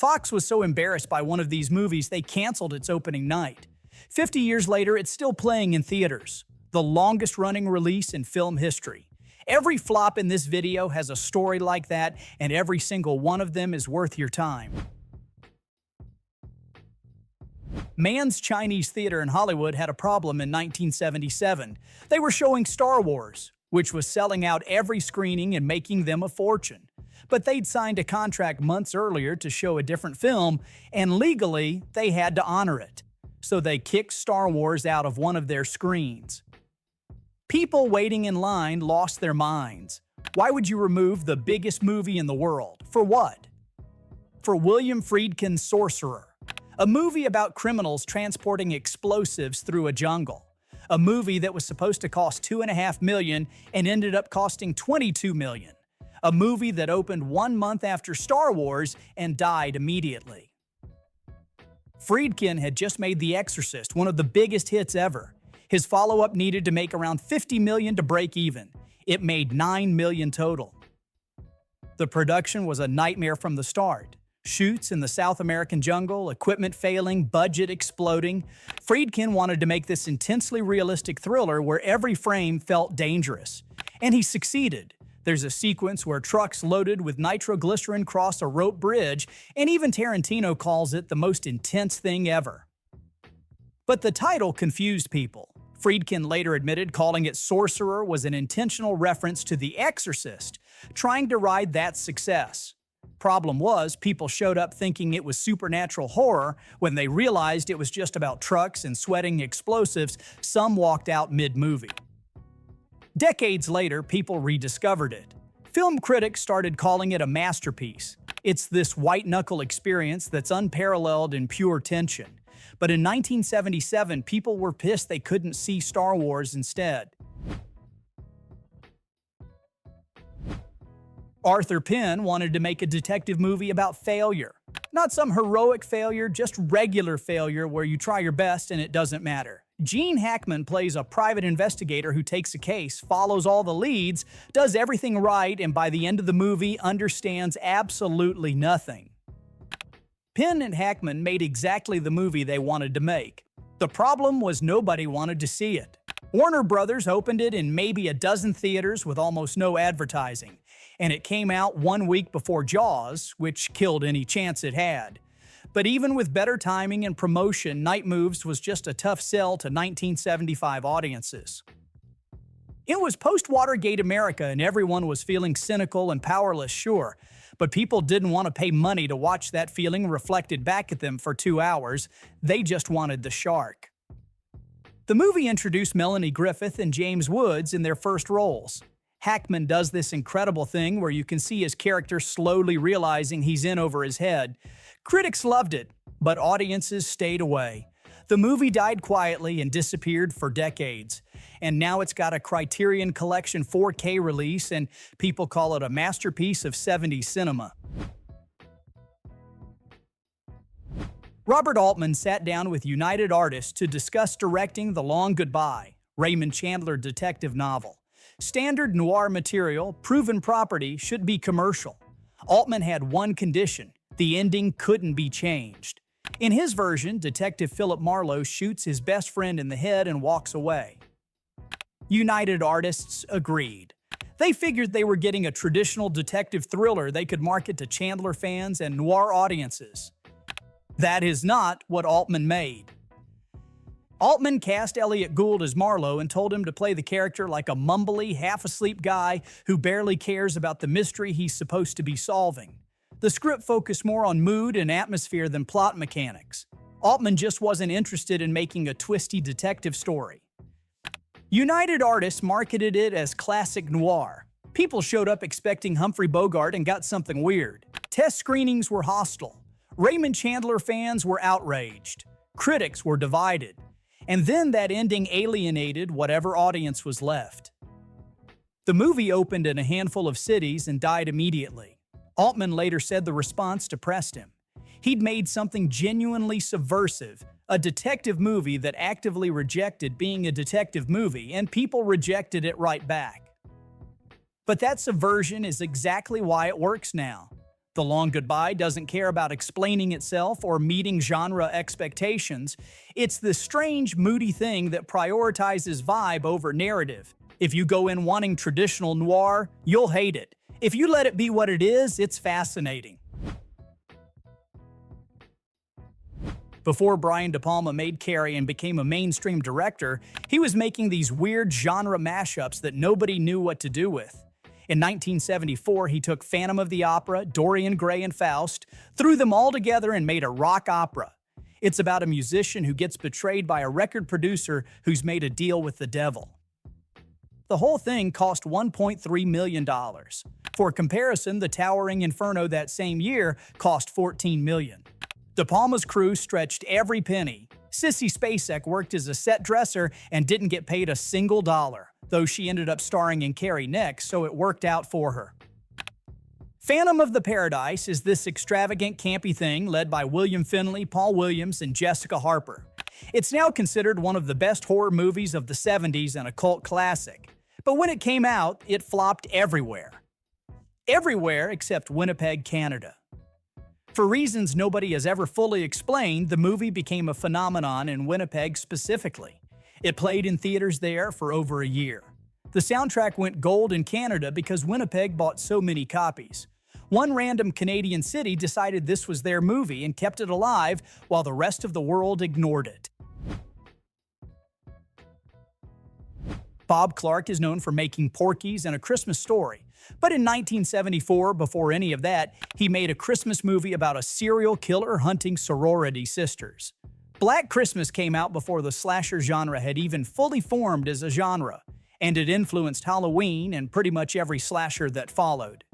Fox was so embarrassed by one of these movies they canceled its opening night. 50 years later, it's still playing in theaters, the longest-running release in film history. Every flop in this video has a story like that, and every single one of them is worth your time. Mann's Chinese Theater in Hollywood had a problem in 1977. They were showing Star Wars, which was selling out every screening and making them a fortune. But they'd signed a contract months earlier to show a different film, and legally, they had to honor it. So they kicked Star Wars out of one of their screens. People waiting in line lost their minds. Why would you remove the biggest movie in the world? For what? For William Friedkin's Sorcerer, a movie about criminals transporting explosives through a jungle. A movie that was supposed to cost $2.5 million and ended up costing $22 million. A movie that opened 1 month after Star Wars and died immediately. Friedkin had just made The Exorcist, one of the biggest hits ever. His follow-up needed to make around $50 million to break even. It made $9 million total. The production was a nightmare from the start. Shoots in the South American jungle, equipment failing, budget exploding. Friedkin wanted to make this intensely realistic thriller where every frame felt dangerous. And he succeeded. There's a sequence where trucks loaded with nitroglycerin cross a rope bridge, and even Tarantino calls it the most intense thing ever. But the title confused people. Friedkin later admitted calling it Sorcerer was an intentional reference to The Exorcist, trying to ride that success. Problem was, people showed up thinking it was supernatural horror. When they realized it was just about trucks and sweating explosives, some walked out mid-movie. Decades later, people rediscovered it. Film critics started calling it a masterpiece. It's this white-knuckle experience that's unparalleled in pure tension. But in 1977, people were pissed they couldn't see Star Wars instead. Arthur Penn wanted to make a detective movie about failure. Not some heroic failure, just regular failure where you try your best and it doesn't matter. Gene Hackman plays a private investigator who takes a case, follows all the leads, does everything right, and by the end of the movie understands absolutely nothing. Penn and Hackman made exactly the movie they wanted to make. The problem was nobody wanted to see it. Warner Brothers opened it in maybe a dozen theaters with almost no advertising, and it came out 1 week before Jaws, which killed any chance it had. But even with better timing and promotion, Night Moves was just a tough sell to 1975 audiences. It was post-Watergate America and everyone was feeling cynical and powerless, sure, but people didn't want to pay money to watch that feeling reflected back at them for 2 hours. They just wanted the shark. The movie introduced Melanie Griffith and James Woods in their first roles. Hackman does this incredible thing where you can see his character slowly realizing he's in over his head. Critics loved it, but audiences stayed away. The movie died quietly and disappeared for decades. And now it's got a Criterion Collection 4K release, and people call it a masterpiece of 70s cinema. Robert Altman sat down with United Artists to discuss directing The Long Goodbye, Raymond Chandler detective novel. Standard noir material, proven property, should be commercial. Altman had one condition: the ending couldn't be changed. In his version, Detective Philip Marlowe shoots his best friend in the head and walks away. United Artists agreed. They figured they were getting a traditional detective thriller they could market to Chandler fans and noir audiences. That is not what Altman made. Altman cast Elliot Gould as Marlowe and told him to play the character like a mumbly, half-asleep guy who barely cares about the mystery he's supposed to be solving. The script focused more on mood and atmosphere than plot mechanics. Altman just wasn't interested in making a twisty detective story. United Artists marketed it as classic noir. People showed up expecting Humphrey Bogart and got something weird. Test screenings were hostile. Raymond Chandler fans were outraged. Critics were divided. And then that ending alienated whatever audience was left. The movie opened in a handful of cities and died immediately. Altman later said the response depressed him. He'd made something genuinely subversive, a detective movie that actively rejected being a detective movie, and people rejected it right back. But that subversion is exactly why it works now. The Long Goodbye doesn't care about explaining itself or meeting genre expectations. It's this strange, moody thing that prioritizes vibe over narrative. If you go in wanting traditional noir, you'll hate it. If you let it be what it is, it's fascinating. Before Brian De Palma made Carrie and became a mainstream director, he was making these weird genre mashups that nobody knew what to do with. In 1974, he took Phantom of the Opera, Dorian Gray, and Faust, threw them all together and made a rock opera. It's about a musician who gets betrayed by a record producer who's made a deal with the devil. The whole thing cost $1.3 million. For comparison, the towering Inferno that same year cost $14 million. De Palma's crew stretched every penny. Sissy Spacek worked as a set dresser and didn't get paid a single dollar, though she ended up starring in Carrie next, so it worked out for her. Phantom of the Paradise is this extravagant, campy thing led by William Finley, Paul Williams, and Jessica Harper. It's now considered one of the best horror movies of the 70s and a cult classic. But when it came out, it flopped everywhere. Everywhere except Winnipeg, Canada. For reasons nobody has ever fully explained, the movie became a phenomenon in Winnipeg specifically. It played in theaters there for over a year. The soundtrack went gold in Canada because Winnipeg bought so many copies. One random Canadian city decided this was their movie and kept it alive while the rest of the world ignored it. Bob Clark is known for making Porky's and A Christmas Story. But in 1974, before any of that, he made a Christmas movie about a serial killer hunting sorority sisters. Black Christmas came out before the slasher genre had even fully formed as a genre, and it influenced Halloween and pretty much every slasher that followed.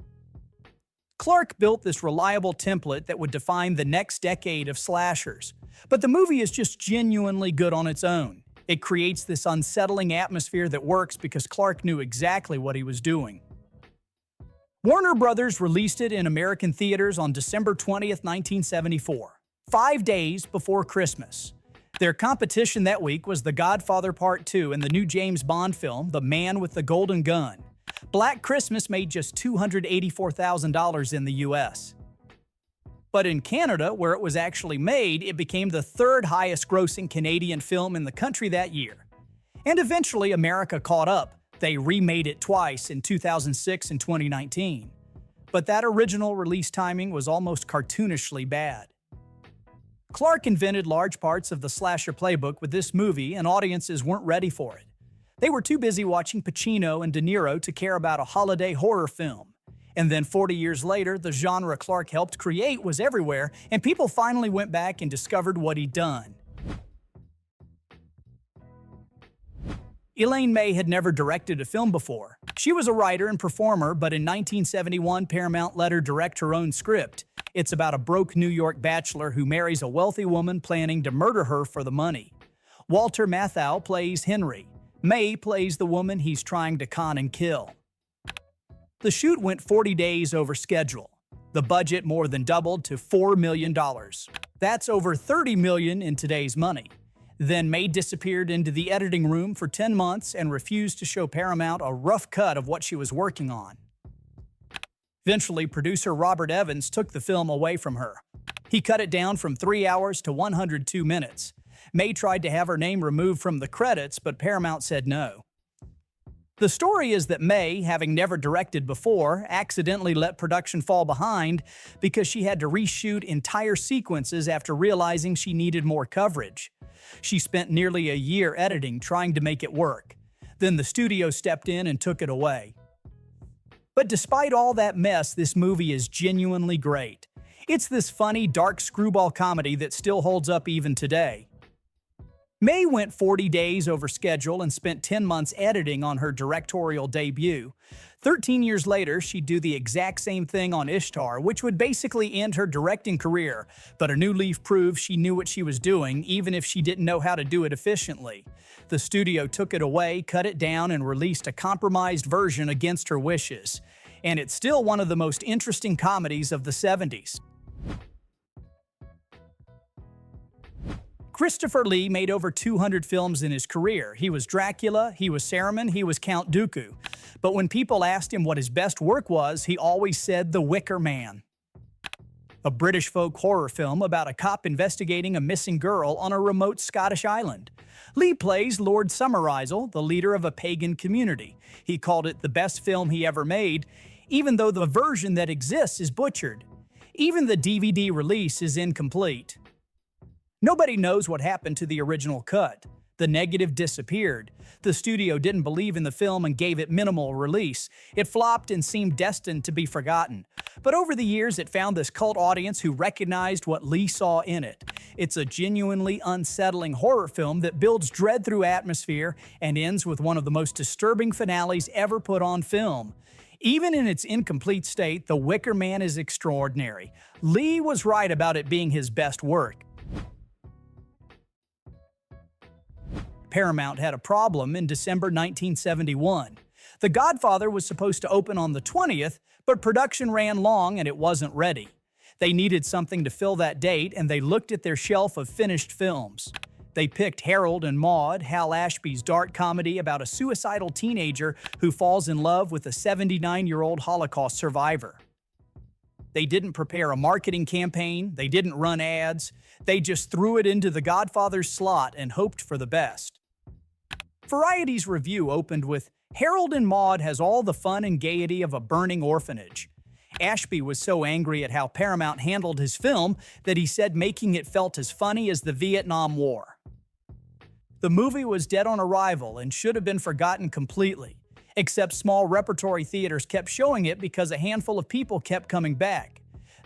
Clark built this reliable template that would define the next decade of slashers, but the movie is just genuinely good on its own. It creates this unsettling atmosphere that works because Clark knew exactly what he was doing. Warner Brothers released it in American theaters on December 20th, 1974, 5 days before Christmas. Their competition that week was The Godfather Part 2 and the new James Bond film, The Man with the Golden Gun. Black Christmas made just $284,000 in the US. But in Canada, where it was actually made, it became the third highest grossing Canadian film in the country that year. And eventually America caught up. They remade it twice in 2006 and 2019. But that original release timing was almost cartoonishly bad. Clark invented large parts of the slasher playbook with this movie, and audiences weren't ready for it. They were too busy watching Pacino and De Niro to care about a holiday horror film. And then 40 years later, the genre Clark helped create was everywhere, and people finally went back and discovered what he'd done. Elaine May had never directed a film before. She was a writer and performer, but in 1971, Paramount let her direct her own script. It's about a broke New York bachelor who marries a wealthy woman planning to murder her for the money. Walter Matthau plays Henry. May plays the woman he's trying to con and kill. The shoot went 40 days over schedule. The budget more than doubled to $4 million. That's over $30 million in today's money. Then May disappeared into the editing room for 10 months and refused to show Paramount a rough cut of what she was working on. Eventually, producer Robert Evans took the film away from her. He cut it down from 3 hours to 102 minutes. May tried to have her name removed from the credits, but Paramount said no. The story is that May, having never directed before, accidentally let production fall behind because she had to reshoot entire sequences after realizing she needed more coverage. She spent nearly a year editing, trying to make it work. Then the studio stepped in and took it away. But despite all that mess, this movie is genuinely great. It's this funny, dark screwball comedy that still holds up even today. May went 40 days over schedule and spent 10 months editing on her directorial debut. 13 years later, she'd do the exact same thing on Ishtar, which would basically end her directing career. But A New Leaf proved she knew what she was doing, even if she didn't know how to do it efficiently. The studio took it away, cut it down, and released a compromised version against her wishes. And it's still one of the most interesting comedies of the 70s. Christopher Lee made over 200 films in his career. He was Dracula, he was Saruman, he was Count Dooku. But when people asked him what his best work was, he always said The Wicker Man. a British folk horror film about a cop investigating a missing girl on a remote Scottish island. Lee plays Lord Summerisle, the leader of a pagan community. He called it the best film he ever made, even though the version that exists is butchered. Even the DVD release is incomplete. Nobody knows what happened to the original cut. The negative disappeared. The studio didn't believe in the film and gave it minimal release. It flopped and seemed destined to be forgotten. But over the years, it found this cult audience who recognized what Lee saw in it. It's a genuinely unsettling horror film that builds dread through atmosphere and ends with one of the most disturbing finales ever put on film. Even in its incomplete state, The Wicker Man is extraordinary. Lee was right about it being his best work. Paramount had a problem in December 1971. The Godfather was supposed to open on the 20th, but production ran long and it wasn't ready. They needed something to fill that date, and they looked at their shelf of finished films. They picked Harold and Maude, Hal Ashby's dark comedy about a suicidal teenager who falls in love with a 79-year-old Holocaust survivor. They didn't prepare a marketing campaign, they didn't run ads, they just threw it into the Godfather's slot and hoped for the best. Variety's review opened with, "Harold and Maude has all the fun and gaiety of a burning orphanage." Ashby was so angry at how Paramount handled his film that he said making it felt as funny as the Vietnam War. The movie was dead on arrival and should have been forgotten completely, except small repertory theaters kept showing it because a handful of people kept coming back.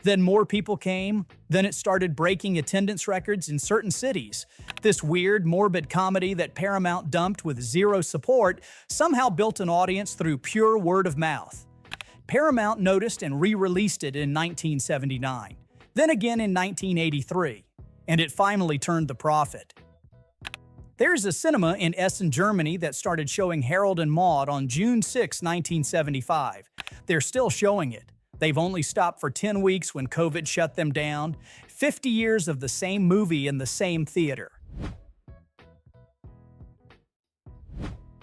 Then more people came, then it started breaking attendance records in certain cities. This weird, morbid comedy that Paramount dumped with zero support somehow built an audience through pure word of mouth. Paramount noticed and re-released it in 1979, then again in 1983, and it finally turned the profit. There's a cinema in Essen, Germany that started showing Harold and Maude on June 6, 1975. They're still showing it. They've only stopped for 10 weeks when COVID shut them down. 50 years of the same movie in the same theater.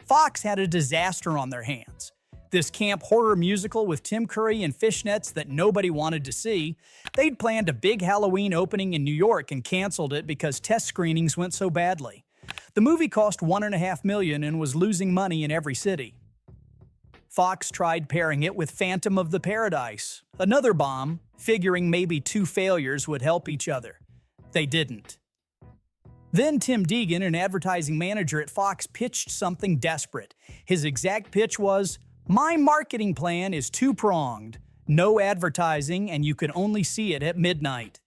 Fox had a disaster on their hands. This camp horror musical with Tim Curry and fishnets that nobody wanted to see. They'd planned a big Halloween opening in New York and canceled it because test screenings went so badly. The movie cost $1.5 million and was losing money in every city. Fox tried pairing it with Phantom of the Paradise, another bomb, figuring maybe two failures would help each other. They didn't. Then Tim Deegan, an advertising manager at Fox, pitched something desperate. His exact pitch was, "My marketing plan is two-pronged. No advertising, and you can only see it at midnight."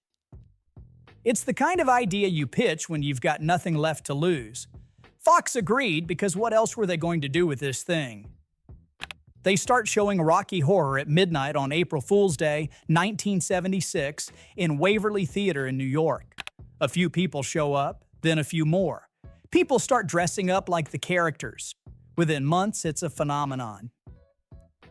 It's the kind of idea you pitch when you've got nothing left to lose. Fox agreed because what else were they going to do with this thing? They start showing Rocky Horror at midnight on April Fool's Day, 1976, in Waverly Theater in New York. A few people show up, then a few more. People start dressing up like the characters. Within months, it's a phenomenon.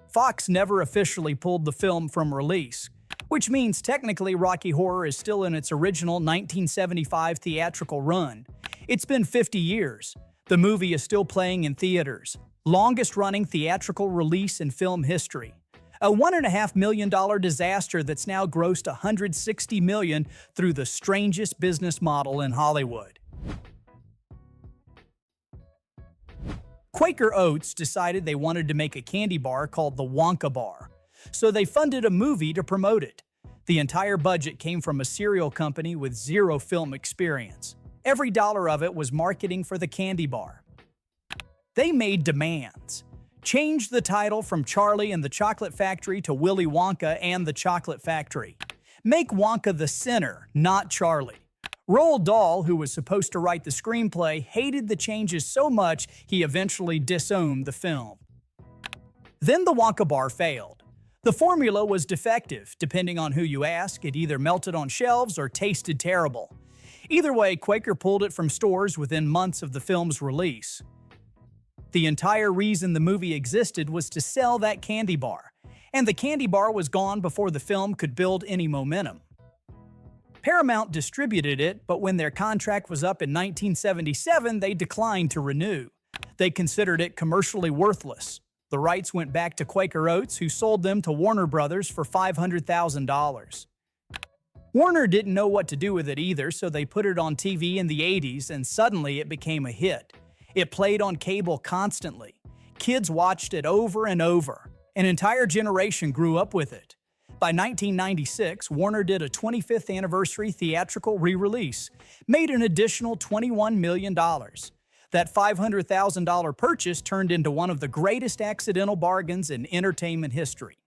Fox never officially pulled the film from release, which means technically Rocky Horror is still in its original 1975 theatrical run. It's been 50 years. The movie is still playing in theaters. Longest-running theatrical release in film history. A $1.5 million disaster that's now grossed $160 million through the strangest business model in Hollywood. Quaker Oats decided they wanted to make a candy bar called the Wonka bar, so they funded a movie to promote it. The entire budget came from a cereal company with zero film experience. Every dollar of it was marketing for the candy bar. They made demands. Change the title from Charlie and the Chocolate Factory to Willy Wonka and the Chocolate Factory. Make Wonka the sinner, not Charlie. Roald Dahl, who was supposed to write the screenplay, hated the changes so much he eventually disowned the film. Then the Wonka bar failed. The formula was defective. Depending on who you ask, it either melted on shelves or tasted terrible. Either way, Quaker pulled it from stores within months of the film's release. The entire reason the movie existed was to sell that candy bar, and the candy bar was gone before the film could build any momentum. Paramount distributed it, but when their contract was up in 1977, they declined to renew. They considered it commercially worthless. The rights went back to Quaker Oats, who sold them to Warner Brothers for $500,000. Warner didn't know what to do with it either, so they put it on TV in the 80s and suddenly it became a hit. It played on cable constantly. Kids watched it over and over. An entire generation grew up with it. By 1996, Warner did a 25th anniversary theatrical re-release, made an additional $21 million. That $500,000 purchase turned into one of the greatest accidental bargains in entertainment history.